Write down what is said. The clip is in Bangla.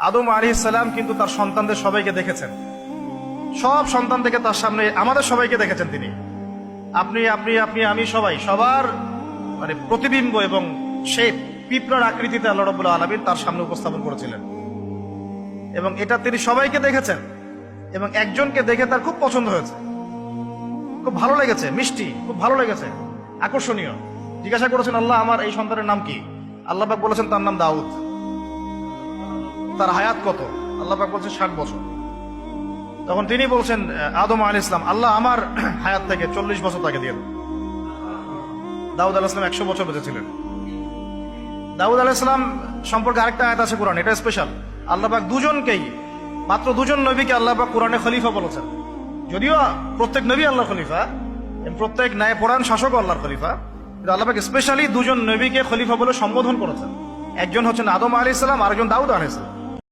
আদম আলাইহিস সালাম কিন্তু তার সন্তানদের সবাইকে দেখেছেন। সব সন্তান থেকে তার সামনে আমাদের সবাইকে দেখেছেন তিনি। আপনি আপনি আপনি আমি সবাই সবার মানে প্রতিবিম্ব এবং সেই পিঁপড়ার আকৃতিতে আল্লাহ রাব্বুল আলামিন তার সামনে উপস্থাপন করেছিলেন, এবং এটা তিনি সবাইকে দেখেছেন। এবং একজনকে দেখে তার খুব পছন্দ হয়েছে, খুব ভালো লেগেছে, মিষ্টি, খুব ভালো লেগেছে, আকর্ষণীয়। জিজ্ঞাসা করেছেন, আল্লাহ আমার এই সন্তানের নাম কি? আল্লাহ পাক বলেছেন তার নাম দাউদ। তার হায়াত কত? আল্লাহ পাক বলছেন 60 বছর। তখন তিনি বলছেন আদম আলাইহিস সালাম, আল্লাহ আমার হায়াত থেকে 40 বছর তাকে দিয়ে দেন। দাউদ আলাইহিস সালাম 100 বছর বেঁচে ছিলেন। দাউদ আলাইহিস সালাম সম্পর্কে আরেকটা আয়াত আছে কোরআন, এটা স্পেশাল। আল্লাহ পাক দুজনকেই, মাত্র দুজন নবীকে আল্লাহ পাক কোরআনে খলিফা বলেছেন। যদিও প্রত্যেক নবী আল্লাহ খলিফা, প্রত্যেক ন্যায়পরায়ণ শাসক আল্লাহর খলিফা, কিন্তু আল্লাহ পাক স্পেশালি দুজন নবীকে খলিফা বলে সম্বোধন করেছেন। একজন হচ্ছেন আদম আলাইহিস সালাম, আরেকজন দাউদ আলাইহিস সালাম।